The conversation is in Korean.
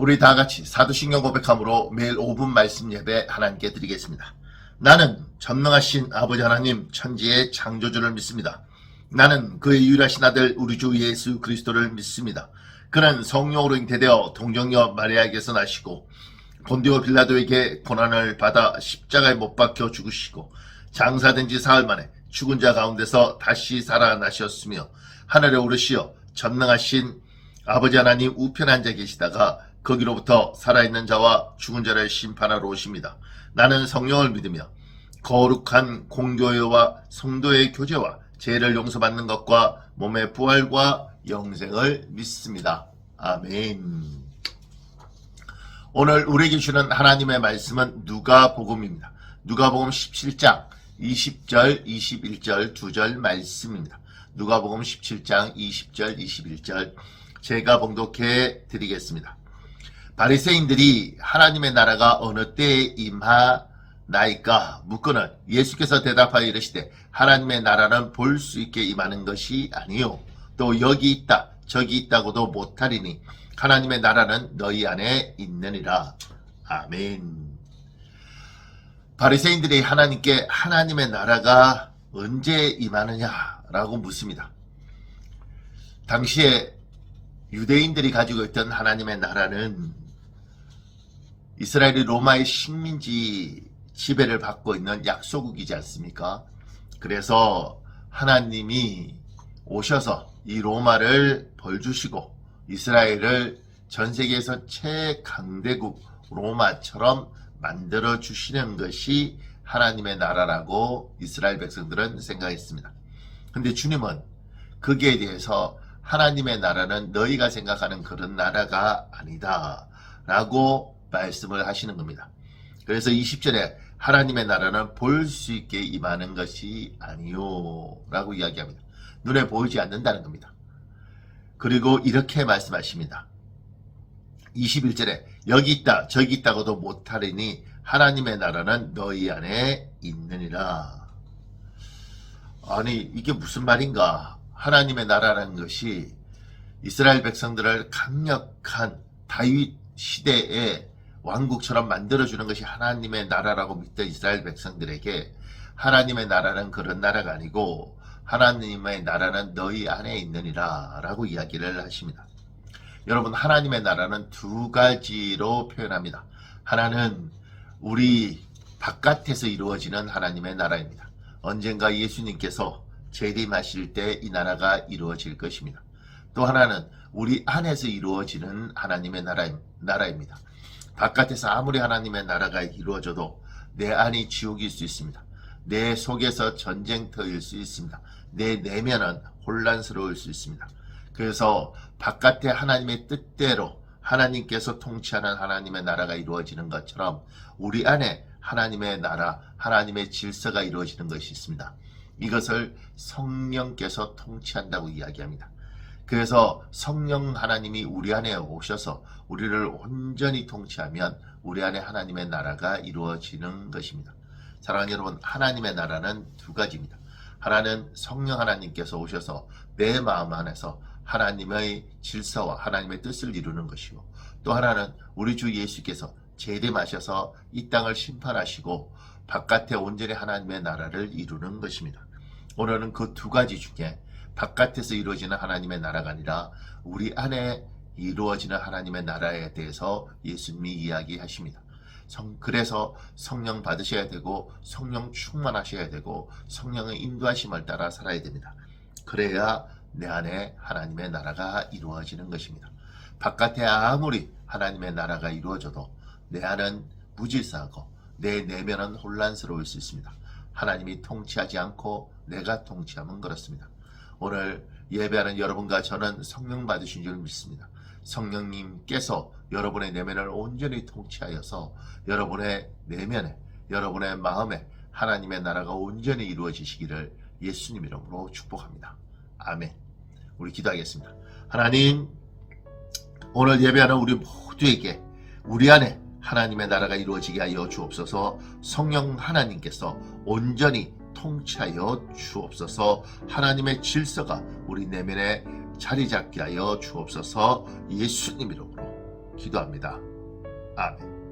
우리 다 같이 사도신경 고백함으로 매일 5분 말씀 예배 하나님께 드리겠습니다. 나는 전능하신 아버지 하나님 천지의 창조주를 믿습니다. 나는 그의 유일하신 아들 우리 주 예수 그리스도를 믿습니다. 그는 성령으로 잉태되어 동정녀 마리아에게서 나시고 본디오 빌라도에게 고난을 받아 십자가에 못 박혀 죽으시고 장사된 지 사흘 만에 죽은 자 가운데서 다시 살아나셨으며 하늘에 오르시어 전능하신 아버지 하나님 우편에 앉아 계시다가 거기로부터 살아있는 자와 죽은 자를 심판하러 오십니다. 나는 성령을 믿으며 거룩한 공교회와 성도의 교제와 죄를 용서받는 것과 몸의 부활과 영생을 믿습니다. 아멘. 오늘 우리에게 주는 하나님의 말씀은 누가복음입니다. 누가복음 17장 20절 21절 2절 말씀입니다. 누가복음 17장 20절 21절 제가 봉독해 드리겠습니다. 바리새인들이 하나님의 나라가 어느 때에 임하나이까 묻거늘 예수께서 대답하여 이르시되 하나님의 나라는 볼 수 있게 임하는 것이 아니요 또 여기 있다 저기 있다고도 못하리니 하나님의 나라는 너희 안에 있느니라. 아멘. 바리새인들이 하나님께 하나님의 나라가 언제 임하느냐라고 묻습니다. 당시에 유대인들이 가지고 있던 하나님의 나라는 이스라엘이 로마의 식민지 지배를 받고 있는 약소국이지 않습니까? 그래서 하나님이 오셔서 이 로마를 벌주시고 이스라엘을 전 세계에서 최강대국 로마처럼 만들어 주시는 것이 하나님의 나라라고 이스라엘 백성들은 생각했습니다. 근데 주님은 거기에 대해서 하나님의 나라는 너희가 생각하는 그런 나라가 아니다 라고 말씀을 하시는 겁니다. 그래서 20절에 하나님의 나라는 볼 수 있게 임하는 것이 아니요 라고 이야기합니다. 눈에 보이지 않는다는 겁니다. 그리고 이렇게 말씀하십니다. 21절에 여기 있다 저기 있다고도 못하리니 하나님의 나라는 너희 안에 있느니라. 아니 이게 무슨 말인가? 하나님의 나라라는 것이 이스라엘 백성들을 강력한 다윗 시대의 왕국처럼 만들어주는 것이 하나님의 나라라고 믿던 이스라엘 백성들에게 하나님의 나라는 그런 나라가 아니고 하나님의 나라는 너희 안에 있느니라 라고 이야기를 하십니다. 여러분 하나님의 나라는 두 가지로 표현합니다. 하나는 우리 바깥에서 이루어지는 하나님의 나라입니다. 언젠가 예수님께서 재림하실 때 이 나라가 이루어질 것입니다. 또 하나는 우리 안에서 이루어지는 하나님의 나라입니다. 바깥에서 아무리 하나님의 나라가 이루어져도 내 안이 지옥일 수 있습니다. 내 속에서 전쟁터일 수 있습니다. 내 내면은 혼란스러울 수 있습니다. 그래서 바깥에 하나님의 뜻대로 하나님께서 통치하는 하나님의 나라가 이루어지는 것처럼 우리 안에 하나님의 나라, 하나님의 질서가 이루어지는 것이 있습니다. 이것을 성령께서 통치한다고 이야기합니다. 그래서 성령 하나님이 우리 안에 오셔서 우리를 온전히 통치하면 우리 안에 하나님의 나라가 이루어지는 것입니다. 사랑하는 여러분, 하나님의 나라는 두 가지입니다. 하나는 성령 하나님께서 오셔서 내 마음 안에서 하나님의 질서와 하나님의 뜻을 이루는 것이고 또 하나는 우리 주 예수께서 재림하셔서 이 땅을 심판하시고 바깥에 온전히 하나님의 나라를 이루는 것입니다. 오늘은 그 두 가지 중에 바깥에서 이루어지는 하나님의 나라가 아니라 우리 안에 이루어지는 하나님의 나라에 대해서 예수님이 이야기하십니다. 그래서 성령 받으셔야 되고 성령 충만하셔야 되고 성령의 인도하심을 따라 살아야 됩니다. 그래야 내 안에 하나님의 나라가 이루어지는 것입니다. 바깥에 아무리 하나님의 나라가 이루어져도 내 안은 무질서하고 내 내면은 혼란스러울 수 있습니다. 하나님이 통치하지 않고 내가 통치하면 그렇습니다. 오늘 예배하는 여러분과 저는 성령 받으신 줄 믿습니다. 성령님께서 여러분의 내면을 온전히 통치하여서 여러분의 내면에 여러분의 마음에 하나님의 나라가 온전히 이루어지시기를 예수님 이름으로 축복합니다. 아멘. 우리 기도하겠습니다. 하나님, 오늘 예배하는 우리 모두에게 우리 안에 하나님의 나라가 이루어지게 하여 주옵소서. 성령 하나님께서 온전히 통치하여 주옵소서. 하나님의 질서가 우리 내면에 자리 잡게 하여 주옵소서. 예수님 이름으로 기도합니다. 아멘.